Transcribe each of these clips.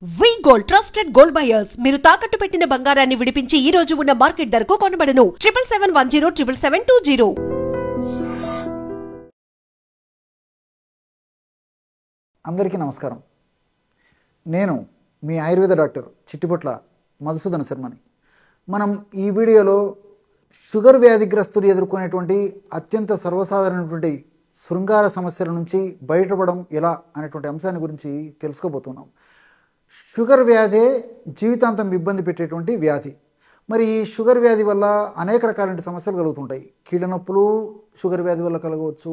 వి gold trusted gold buyers మీరు తాకట్టు పెట్టిన బంగారాన్ని విడిపించి ఈ రోజు ఉన్న మార్కెట్ ధరకు కొనబడను 7771077720. అందరికీ నమస్కారం. నేను మీ ఆయుర్వేద డాక్టర్ చిట్టిపొట్ల మధుసూదన శర్మని. మనం ఈ వీడియోలో షుగర్ వ్యాధిగ్రస్తులు ఎదుర్కొనేటువంటి అత్యంత సర్వసాధారణమైనటువంటి శృంగార సమస్యల నుంచి బయటపడడం ఎలా అనేటువంటి అంశాన్ని గురించి తెలుసుకోబోతున్నాం. షుగర్ వ్యాధే జీవితాంతం ఇబ్బంది పెట్టేటువంటి వ్యాధి. మరి ఈ షుగర్ వ్యాధి వల్ల అనేక రకాలైన సమస్యలు కలుగుతుంటాయి. కీళ్ళ నొప్పులు షుగర్ వ్యాధి వల్ల కలగవచ్చు,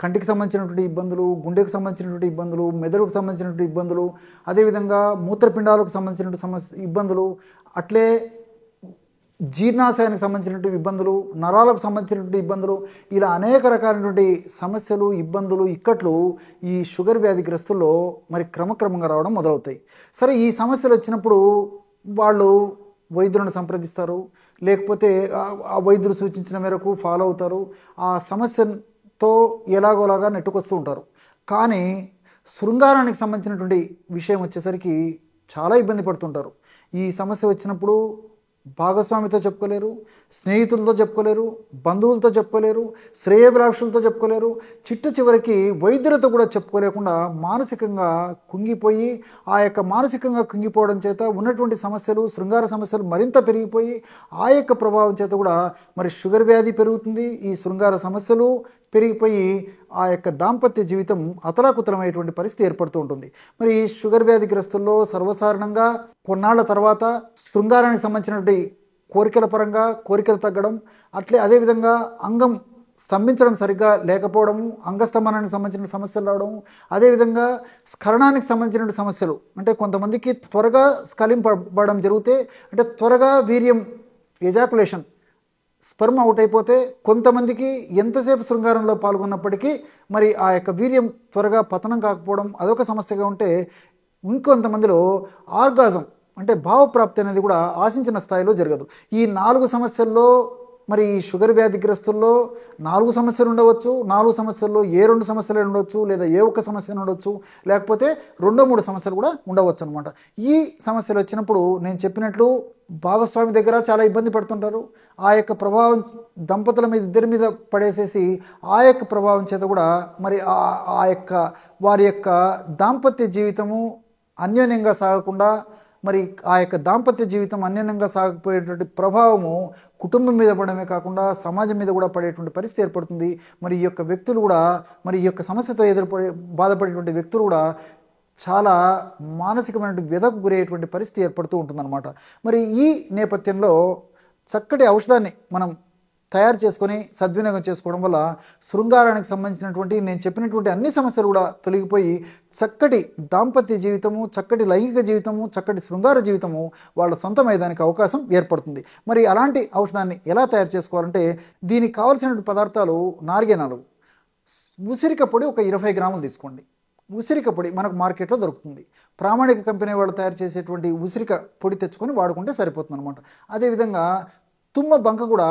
కంటికి సంబంధించినటువంటి ఇబ్బందులు, గుండెకు సంబంధించినటువంటి ఇబ్బందులు, మెదడుకు సంబంధించినటువంటి ఇబ్బందులు, అదేవిధంగా మూత్రపిండాలకు సంబంధించినటువంటి ఇబ్బందులు, అట్లే జీర్ణాశయానికి సంబంధించినటువంటి ఇబ్బందులు, నరాలకు సంబంధించినటువంటి ఇబ్బందులు, ఇలా అనేక రకాలైనటువంటి సమస్యలు, ఇబ్బందులు, ఇక్కట్లు ఈ షుగర్ వ్యాధిగ్రస్తుల్లో మరి క్రమక్రమంగా రావడం మొదలవుతాయి. సరే, ఈ సమస్యలు వచ్చినప్పుడు వాళ్ళు వైద్యులను సంప్రదిస్తారు, లేకపోతే ఆ వైద్యులు సూచించిన మేరకు ఫాలో అవుతారు, ఆ సమస్యతో ఎలాగోలాగా నెట్టుకొస్తూ ఉంటారు. కానీ శృంగారానికి సంబంధించినటువంటి విషయం వచ్చేసరికి చాలా ఇబ్బంది పడుతుంటారు. ఈ సమస్య వచ్చినప్పుడు భాగస్వామితో చెప్పుకోలేరు, స్నేహితులతో చెప్పుకోలేరు, బంధువులతో చెప్పుకోలేరు, శ్రేయభిలాషులతో చెప్పుకోలేరు, చిట్ట చివరికి వైద్యులతో కూడా చెప్పుకోలేకుండా మానసికంగా కుంగిపోయి, ఆ యొక్క మానసికంగా కుంగిపోవడం చేత ఉన్నటువంటి సమస్యలు, శృంగార సమస్యలు మరింత పెరిగిపోయి, ఆ యొక్క ప్రభావం చేత కూడా మరి షుగర్ వ్యాధి పెరుగుతుంది. ఈ శృంగార సమస్యలు పెరిగిపోయి ఆ యొక్క దాంపత్య జీవితం అతలాకుతలమైనటువంటి పరిస్థితి ఏర్పడుతూ ఉంటుంది. మరి ఈ షుగర్ వ్యాధిగ్రస్తుల్లో సర్వసాధారణంగా కొన్నాళ్ల తర్వాత శృంగారానికి సంబంధించినటువంటి కోరికల పరంగా కోరికలు తగ్గడం, అదేవిధంగా అంగం స్తంభించడం సరిగ్గా లేకపోవడము, అంగస్తంభనానికి సంబంధించిన సమస్యలు రావడం, అదేవిధంగా స్ఖలనానికి సంబంధించిన సమస్యలు, అంటే కొంతమందికి త్వరగా స్ఖలింపబడడం జరిగితే, అంటే త్వరగా వీర్యం ఎజాకులేషన్ స్పర్మ్ అవుట్ అయిపోతే, కొంతమందికి ఎంతసేపు శృంగారంలో పాల్గొన్నప్పటికీ మరి ఆ యొక్క వీర్యం త్వరగా పతనం కాకపోవడం అదొక సమస్యగా ఉంటే, ఇంకొంతమందిలో ఆర్గాజం అంటే భావప్రాప్తి అనేది కూడా ఆశించిన స్థాయిలో జరగదు. ఈ 4 సమస్యల్లో మరి ఈ షుగర్ వ్యాధిగ్రస్తుల్లో 4 సమస్యలు ఉండవచ్చు. 4 సమస్యల్లో ఏ 2 సమస్యలు ఉండవచ్చు, లేదా ఏ ఒక్క సమస్య ఉండవచ్చు, లేకపోతే 2-3 సమస్యలు కూడా ఉండవచ్చు అనమాట. ఈ సమస్యలు వచ్చినప్పుడు నేను చెప్పినట్లు భాగస్వామి దగ్గర చాలా ఇబ్బంది పడుతుంటారు. ఆ యొక్క ప్రభావం దంపతుల మీద, ఇద్దరి మీద పడేసేసి ఆ యొక్క ప్రభావం చేత కూడా మరి ఆ యొక్క వారి యొక్క దాంపత్య జీవితము అన్యోన్యంగా సాగకుండా, మరి ఆ యొక్క దాంపత్య జీవితం అన్యోన్యంగా సాగిపోయేటువంటి ప్రభావము కుటుంబం మీద పడమే కాకుండా సమాజం మీద కూడా పడేటువంటి పరిస్థితి ఏర్పడుతుంది. మరి ఈ యొక్క వ్యక్తులు కూడా, మరి ఈ యొక్క సమస్యతో బాధపడేటువంటి వ్యక్తులు కూడా చాలా మానసికమైనటువంటి వ్యధకు గురయ్యేటువంటి పరిస్థితి ఏర్పడుతూ ఉంటుందన్నమాట. మరి ఈ నేపథ్యంలో చక్కటి ఔషధాన్ని మనం తయారు చేసుకొని సద్వినియోగం చేసుకోవడం వల్ల శృంగారానికి సంబంధించినటువంటి నేను చెప్పినటువంటి అన్ని సమస్యలు కూడా తొలగిపోయి చక్కటి దాంపత్య జీవితము, చక్కటి లైంగిక జీవితము, చక్కటి శృంగార జీవితము వాళ్ళ సొంతమయ్యేదానికి అవకాశం ఏర్పడుతుంది. మరి అలాంటి ఔషధాన్ని ఎలా తయారు చేసుకోవాలంటే, దీనికి కావాల్సినటువంటి పదార్థాలు 4 ఉసిరిక పొడి ఒక 20 గ్రాములు తీసుకోండి. ఉసిరిక పొడి మనకు మార్కెట్లో దొరుకుతుంది. ప్రామాణిక కంపెనీ వాళ్ళు తయారు చేసేటువంటి ఉసిరిక పొడి తెచ్చుకొని వాడుకుంటే సరిపోతుంది అనమాట. అదేవిధంగా తుమ్మ బంక కూడా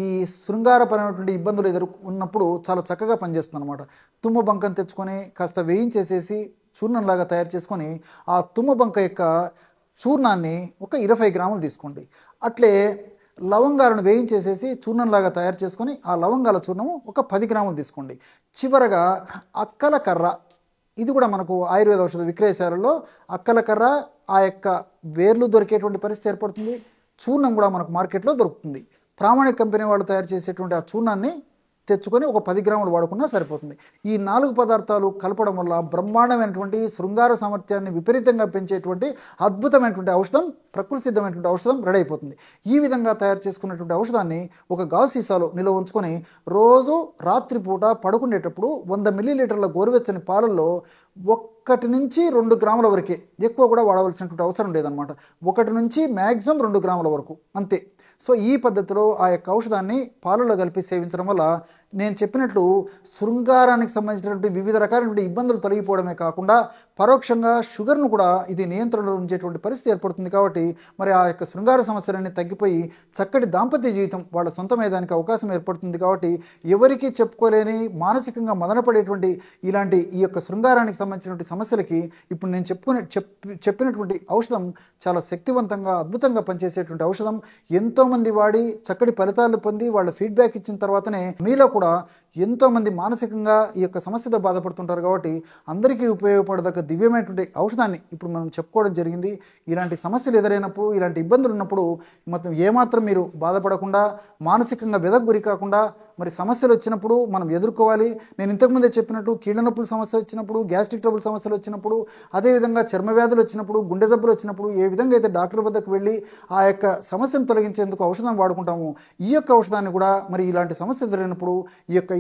ఈ శృంగారపరమైనటువంటి ఇబ్బందులు ఎదుర్కొన్నప్పుడు చాలా చక్కగా పనిచేస్తుంది అనమాట. తుమ్మ బంకను తెచ్చుకొని కాస్త వేయించేసేసి చూర్ణంలాగా తయారు చేసుకొని ఆ తుమ్మ బంక యొక్క చూర్ణాన్ని ఒక 20 గ్రాములు తీసుకోండి. అట్లే లవంగాలను వేయించేసేసి చూర్ణంలాగా తయారు చేసుకొని ఆ లవంగాల చూర్ణము ఒక 10 గ్రాములు తీసుకోండి. చివరగా అక్కల కర్ర, ఇది కూడా మనకు ఆయుర్వేద ఔషధ విక్రయశాలలో అక్కల కర్ర, ఆ యొక్క వేర్లు దొరికేటువంటి పరిస్థితి ఏర్పడుతుంది. చూర్ణం కూడా మనకు మార్కెట్లో దొరుకుతుంది. ప్రామాణిక కంపెనీ వాళ్ళు తయారు చేసేటువంటి ఆ చూర్ణాన్ని తెచ్చుకొని ఒక 10 గ్రాములు వాడుకున్నా సరిపోతుంది. ఈ 4 పదార్థాలు కలపడం వల్ల బ్రహ్మాండమైనటువంటి శృంగార సామర్థ్యాన్ని విపరీతంగా పెంచేటువంటి అద్భుతమైనటువంటి ఔషధం, ప్రకృతి సిద్ధమైనటువంటి ఔషధం రెడీ అయిపోతుంది. ఈ విధంగా తయారు చేసుకున్నటువంటి ఔషధాన్ని ఒక గాజు సీసాలో నిల్వ ఉంచుకొని రోజు రాత్రిపూట పడుకునేటప్పుడు 100 మిల్లీలీటర్ల గోరువెచ్చని పాలల్లో 1 నుంచి 2 గ్రాముల వరకే, ఎక్కువ కూడా వాడవలసినటువంటి అవసరం లేదనమాట. 1 నుంచి మ్యాక్సిమం 2 గ్రాముల వరకు అంతే. సో ఈ పద్ధతిలో ఆ యొక్క ఔషధాన్ని పాలలో కలిపి సేవించడం వల్ల నేను చెప్పినట్లు శృంగారానికి సంబంధించినటువంటి వివిధ రకాలైనటువంటి ఇబ్బందులు తొలగిపోవడమే కాకుండా పరోక్షంగా షుగర్ను కూడా ఇది నియంత్రణలో ఉంచేటువంటి పరిస్థితి ఏర్పడుతుంది. కాబట్టి మరి ఆ యొక్క శృంగార సమస్యలన్నీ తగ్గిపోయి చక్కటి దాంపత్య జీవితం వాళ్ళ సొంతమయ్యేదానికి అవకాశం ఏర్పడుతుంది. కాబట్టి ఎవరికీ చెప్పుకోలేని మానసికంగా మదనపడేటువంటి ఇలాంటి ఈ యొక్క శృంగారానికి సంబంధించినటువంటి సమస్యలకి ఇప్పుడు నేను చెప్పినటువంటి ఔషధం చాలా శక్తివంతంగా అద్భుతంగా పనిచేసేటువంటి ఔషధం. ఎంతోమంది వాడి చక్కటి ఫలితాలు పొంది వాళ్ళ ఫీడ్బ్యాక్ ఇచ్చిన తర్వాతనే మీలో కూడా ఎంతోమంది మానసికంగా ఈ యొక్క సమస్యతో బాధపడుతుంటారు. కాబట్టి అందరికీ ఉపయోగపడదగ్గ దివ్యమైనటువంటి ఔషధాన్ని ఇప్పుడు మనం చెప్పుకోవడం జరిగింది. ఇలాంటి సమస్యలు ఎదురైనప్పుడు, ఇలాంటి ఇబ్బందులు ఉన్నప్పుడు మొత్తం ఏమాత్రం మీరు బాధపడకుండా, మానసికంగా వెదకు గురి కాకుండా, మరి సమస్యలు వచ్చినప్పుడు మనం ఎదుర్కోవాలి. నేను ఇంతకుముందే చెప్పినట్టు కీళ్ళ నొప్పుల సమస్య వచ్చినప్పుడు, గ్యాస్ట్రిక్ ట్రబుల్ సమస్యలు వచ్చినప్పుడు, అదేవిధంగా చర్మ వ్యాధులు వచ్చినప్పుడు, గుండె జబ్బులు వచ్చినప్పుడు ఏ విధంగా అయితే డాక్టర్ వద్దకు వెళ్ళి ఆ యొక్క సమస్యను తొలగించేందుకు ఔషధం వాడుకుంటాము, ఈ యొక్క ఔషధాన్ని కూడా మరి ఇలాంటి సమస్యలు ఎదురైనప్పుడు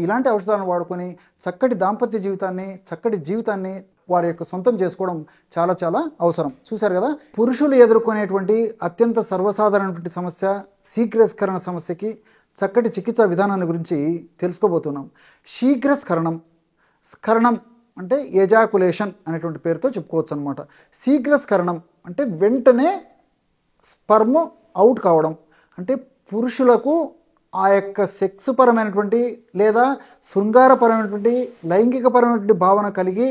ఇలాంటి ఔషధాలను వాడుకొని చక్కటి దాంపత్య జీవితాన్ని, చక్కటి జీవితాన్ని వారి యొక్క సొంతం చేసుకోవడం చాలా చాలా అవసరం. చూశారు కదా, పురుషులు ఎదుర్కొనేటువంటి అత్యంత సర్వసాధారణటువంటి సమస్య శీఘ్రస్ఖలన సమస్యకి చక్కటి చికిత్సా విధానాన్ని గురించి తెలుసుకోబోతున్నాం. స్ఖలనం అంటే ఎజాకులేషన్ అనేటువంటి పేరుతో చెప్పుకోవచ్చు అనమాట. శీఘ్రస్ఖలనం అంటే వెంటనే స్పర్మ్ అవుట్ కావడం, అంటే పురుషులకు ఆ యొక్క సెక్స్ పరమైనటువంటి లేదా శృంగారపరమైనటువంటి లైంగికపరమైనటువంటి భావన కలిగి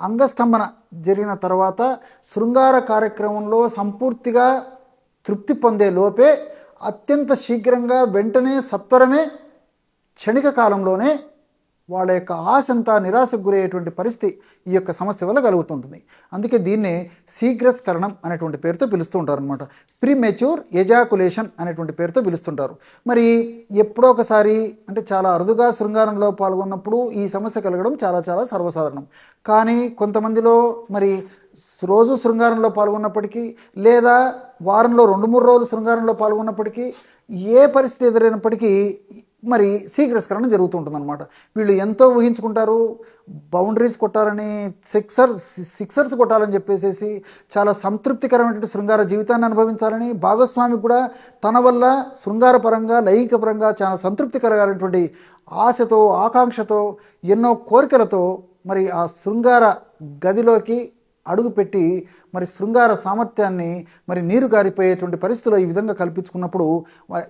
అంగస్తంభన జరిగిన తర్వాత శృంగార కార్యక్రమంలో సంపూర్తిగా తృప్తి పొందే లోపే అత్యంత శీఘ్రంగా వెంటనే సత్వరమే క్షణిక కాలంలోనే వాళ్ళ యొక్క ఆశంతా నిరాశకు గురయ్యేటువంటి పరిస్థితి ఈ యొక్క సమస్య వల్ల కలుగుతుంటుంది. అందుకే దీన్నే శీఘ్రస్ఖలనం అనేటువంటి పేరుతో పిలుస్తూ ఉంటారు అనమాట. ప్రీమెచ్యూర్ ఎజాకులేషన్ అనేటువంటి పేరుతో పిలుస్తుంటారు. మరి ఎప్పుడో ఒకసారి అంటే చాలా అరుదుగా శృంగారంలో పాల్గొన్నప్పుడు ఈ సమస్య కలగడం చాలా చాలా సర్వసాధారణం. కానీ కొంతమందిలో మరి రోజు శృంగారంలో పాల్గొన్నప్పటికీ లేదా వారంలో 2-3 రోజులు శృంగారంలో పాల్గొన్నప్పటికీ ఏ పరిస్థితి ఎదురైనప్పటికీ మరి శీఘ్రస్ఖలనం జరుగుతుంటుంది అనమాట. వీళ్ళు ఎంతో ఊహించుకుంటారు, బౌండరీస్ కొట్టాలని, సిక్సర్స్ కొట్టాలని చెప్పేసి చాలా సంతృప్తికరమైనటువంటి శృంగార జీవితాన్ని అనుభవించాలని, భాగస్వామికి కూడా తన వల్ల శృంగారపరంగా లైంగికపరంగా చాలా సంతృప్తి కలగాలనేటువంటి ఆశతో, ఆకాంక్షతో, ఎన్నో కోరికలతో మరి ఆ శృంగార గదిలోకి అడుగుపెట్టి మరి శృంగార సామర్థ్యాన్ని మరి నీరు గారిపోయేటువంటి పరిస్థితుల్లో ఈ విధంగా కల్పించుకున్నప్పుడు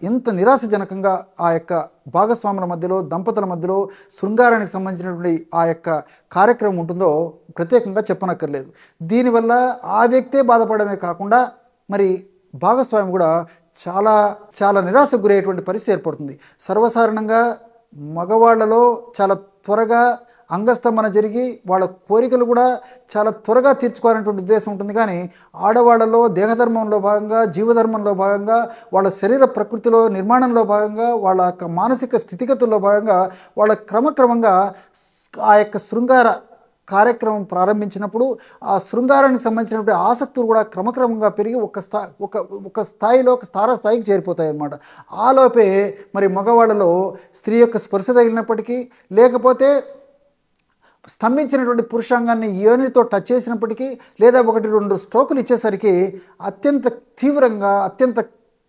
ఎంత నిరాశజనకంగా ఆ యొక్క భాగస్వాముల మధ్యలో, దంపతుల మధ్యలో శృంగారానికి సంబంధించినటువంటి ఆ యొక్క కార్యక్రమం ఉంటుందో ప్రత్యేకంగా చెప్పనక్కర్లేదు. దీనివల్ల ఆ వ్యక్తే బాధపడమే కాకుండా మరి భాగస్వామి కూడా చాలా చాలా నిరాశకు గురయ్యేటువంటి పరిస్థితి ఏర్పడుతుంది. సర్వసాధారణంగా మగవాళ్లలో చాలా త్వరగా అంగస్తంభన జరిగి వాళ్ళ కోరికలు కూడా చాలా త్వరగా తీర్చుకోవాలనేటువంటి ఉద్దేశం ఉంటుంది. కానీ ఆడవాళ్లలో దేహధర్మంలో భాగంగా, జీవధర్మంలో భాగంగా, వాళ్ళ శరీర ప్రకృతిలో నిర్మాణంలో భాగంగా, వాళ్ళ యొక్క మానసిక స్థితిగతుల్లో భాగంగా వాళ్ళ క్రమక్రమంగా ఆ యొక్క శృంగార కార్యక్రమం ప్రారంభించినప్పుడు ఆ శృంగారానికి సంబంధించినటువంటి ఆసక్తులు కూడా క్రమక్రమంగా పెరిగి ఒక స్థాయిలో తారాస్థాయికి చేరిపోతాయి అన్నమాట. ఆలోపే మరి మగవాళ్ళలో స్త్రీ యొక్క స్పర్శ తగిలినప్పటికీ, లేకపోతే స్తంభించినటువంటి పురుషాంగాన్ని యోనితో టచ్ చేసినప్పటికీ, లేదా 1-2 స్ట్రోకులు ఇచ్చేసరికి అత్యంత తీవ్రంగా, అత్యంత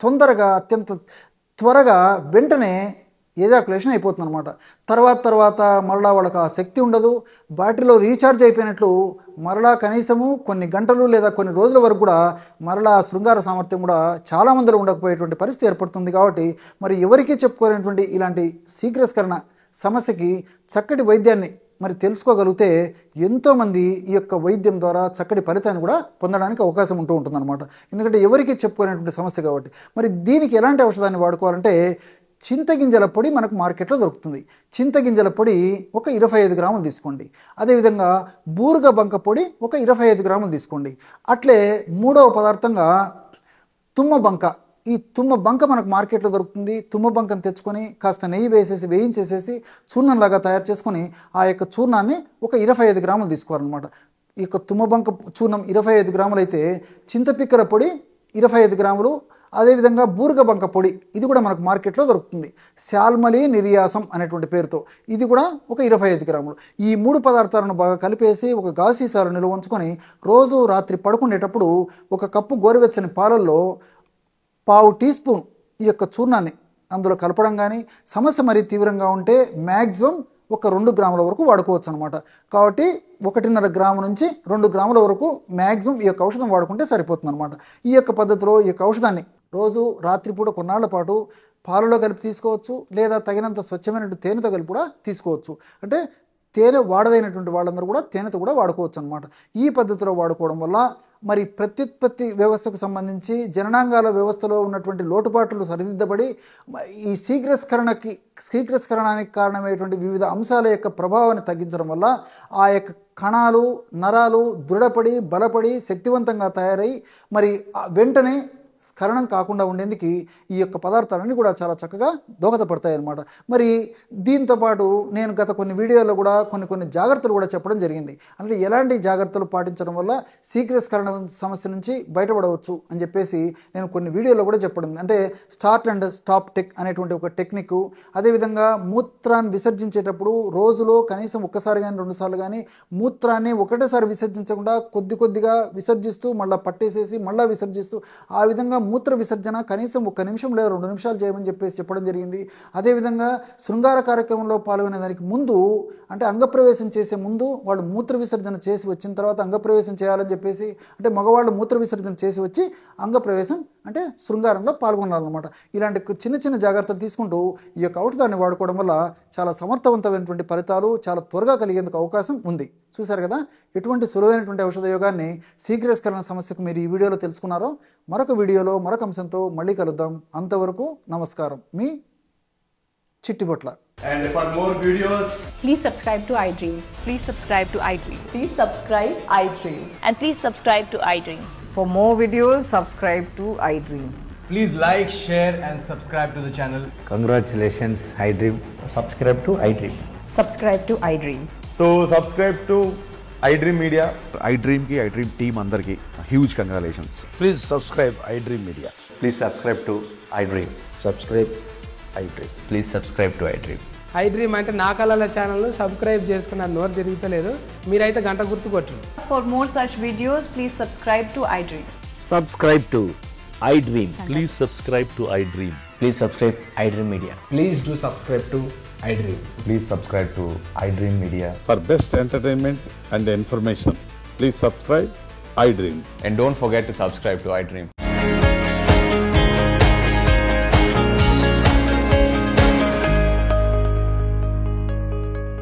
తొందరగా, అత్యంత త్వరగా వెంటనే ఎజాకులేషన్ అయిపోతుంది అనమాట. తర్వాత మరలా వాళ్ళకి ఆ శక్తి ఉండదు. బ్యాటరీలో రీఛార్జ్ అయిపోయినట్లు మరలా కనీసము కొన్ని గంటలు లేదా కొన్ని రోజుల వరకు కూడా మరలా శృంగార సామర్థ్యం కూడా చాలా మందిలో ఉండకపోయేటువంటి పరిస్థితి ఏర్పడుతుంది. కాబట్టి మరి ఎవరికీ చెప్పుకోలేనటువంటి ఇలాంటి శీఘ్రస్ఖలన సమస్యకి చక్కటి వైద్యాన్ని మరి తెలుసుకోగలిగితే ఎంతోమంది ఈ యొక్క వైద్యం ద్వారా చక్కటి ఫలితాన్ని కూడా పొందడానికి అవకాశం ఉంటుందన్నమాట. ఎందుకంటే ఎవరికి చెప్పుకునేటువంటి సమస్య కాబట్టి. మరి దీనికి ఎలాంటి ఔషధాన్ని వాడుకోవాలంటే చింతగింజల పొడి మనకు మార్కెట్లో దొరుకుతుంది. చింతగింజల పొడి ఒక 25 గ్రాములు తీసుకోండి. అదేవిధంగా బూరుగ బంక పొడి ఒక 25 గ్రాములు తీసుకోండి. అట్లే మూడవ పదార్థంగా తుమ్మ బంక, ఈ తుమ్మ బంక మనకు మార్కెట్లో దొరుకుతుంది. తుమ్మ బంకను తెచ్చుకొని కాస్త నెయ్యి వేయించేసేసి చూర్ణంలాగా తయారు చేసుకొని ఆ యొక్క చూర్ణాన్ని ఒక 25 గ్రాములు తీసుకోవాలన్నమాట. ఈ యొక్క తుమ్మ బంక చూర్ణం 25 గ్రాములు అయితే చింతపిక్కల పొడి 25 గ్రాములు, అదేవిధంగా బూరుగ బంక పొడి ఇది కూడా మనకు మార్కెట్లో దొరుకుతుంది. శాల్మలి నిర్యాసం అనేటువంటి పేరుతో ఇది కూడా ఒక 25 గ్రాములు. ఈ 3 పదార్థాలను బాగా కలిపేసి ఒక గాజు సీసాలో నిల్వ ఉంచుకొని రోజు రాత్రి పడుకునేటప్పుడు 1 కప్పు గోరువెచ్చని పాలల్లో 1/2 టీ స్పూన్ ఈ యొక్క చూర్ణాన్ని, అందులో కలపడం కానీ, సమస్య మరీ తీవ్రంగా ఉంటే మ్యాక్సిమం ఒక 2 గ్రాముల వరకు వాడుకోవచ్చు అనమాట. కాబట్టి 1.5 గ్రాము నుంచి 2 గ్రాముల వరకు మ్యాక్సిమం ఈ యొక్క ఔషధం వాడుకుంటే సరిపోతుంది అనమాట. ఈ యొక్క పద్ధతిలో ఈ యొక్క ఔషధాన్ని రోజు రాత్రిపూట కొన్నాళ్ల పాటు పాలలో కలిపి తీసుకోవచ్చు, లేదా తగినంత స్వచ్ఛమైనటువంటి తేనెతో కలిపి కూడా తీసుకోవచ్చు. అంటే తేనె వాడదైనటువంటి వాళ్ళందరూ కూడా తేనెతో కూడా వాడుకోవచ్చు అనమాట. ఈ పద్ధతిలో వాడుకోవడం వల్ల మరి ప్రత్యుత్పత్తి వ్యవస్థకు సంబంధించి జననాంగాల వ్యవస్థలో ఉన్నటువంటి లోటుపాట్లు సరిదిద్దబడి ఈ శీఘ్రస్ఖలనానికి కారణమైనటువంటి వివిధ అంశాల యొక్క ప్రభావాన్ని తగ్గించడం వల్ల ఆ యొక్క కణాలు, నరాలు దృఢపడి, బలపడి, శక్తివంతంగా తయారై మరి వెంటనే స్ఖలనం కాకుండా ఉండేందుకు ఈ యొక్క పదార్థాలన్నీ కూడా చాలా చక్కగా దోహదపడతాయి అన్నమాట. మరి దీంతోపాటు నేను గత కొన్ని వీడియోల్లో కూడా కొన్ని జాగ్రత్తలు కూడా చెప్పడం జరిగింది. అంటే ఎలాంటి జాగ్రత్తలు పాటించడం వల్ల శీఘ్రస్ఖలనం సమస్య నుంచి బయటపడవచ్చు అని చెప్పేసి నేను కొన్ని వీడియోలో కూడా చెప్పడం. అంటే స్టార్ట్ అండ్ స్టాప్ అనేటువంటి ఒక టెక్నిక్, అదేవిధంగా మూత్రాన్ని విసర్జించేటప్పుడు రోజులో కనీసం ఒక్కసారి కానీ 2 సార్లు కానీ మూత్రాన్ని ఒకటేసారి విసర్జించకుండా కొద్దిగా విసర్జిస్తూ మళ్ళీ పట్టేసేసి మళ్ళీ విసర్జిస్తూ ఆ విధంగా మూత్ర విసర్జన కనీసం 1 నిమిషం లేదా 2 నిమిషాలు చేయమని చెప్పేసి చెప్పడం జరిగింది. అదేవిధంగా శృంగార కార్యక్రమంలో పాల్గొనే దానికి ముందు, అంటే అంగప్రవేశం చేసే ముందు వాళ్ళు మూత్ర విసర్జన చేసి వచ్చిన తర్వాత అంగప్రవేశం చేయాలని చెప్పేసి, అంటే మగవాళ్ళు మూత్ర విసర్జన చేసి వచ్చి అంగప్రవేశం అంటే శృంగారంలో పాల్గొనాలన్నమాట. ఇలాంటి చిన్న జాగ్రత్తలు తీసుకుంటూ ఈ యొక్క ఔషధాన్ని వాడుకోవడం వల్ల చాలా సమర్థవంతమైనటువంటి ఫలితాలు చాలా త్వరగా కలిగేందుకు అవకాశం ఉంది. చూశారు కదా ఎటువంటి సులువైనటువంటి ఔషధ యోగాన్ని శీఘ్రస్ఖలన సమస్యకు మీరు ఈ వీడియోలో తెలుసుకున్నారో. మరొక వీడియోలో మరొక అంశంతో మళ్ళీ కలుద్దాం. అంతవరకు నమస్కారం. మీ Chittibotla. And for more videos, Please subscribe to iDream. Please subscribe to iDream. Please subscribe iDream. And please subscribe to iDream. For more videos, subscribe to iDream. please like, share and subscribe to the channel. Congratulations, iDream. Subscribe to iDream. Subscribe to iDream. So subscribe to iDream Media. iDream की iDream team अंदर की huge congratulations. Please subscribe iDream Media. Please subscribe to iDream. Subscribe iDream. Please subscribe to iDream. iDream అంటే నా కళల channel subscribe చేసుకున్న నోరు తిరుగుతలేదు, మీరైతే గంట గుర్తు కొట్టండి. For more such videos, please subscribe to iDream. Subscribe to iDream. Please subscribe to iDream. Please subscribe iDream Media. Please do subscribe to iDream. Please subscribe to iDream Media. For best entertainment and information, please subscribe iDream. And don't forget to subscribe to iDream.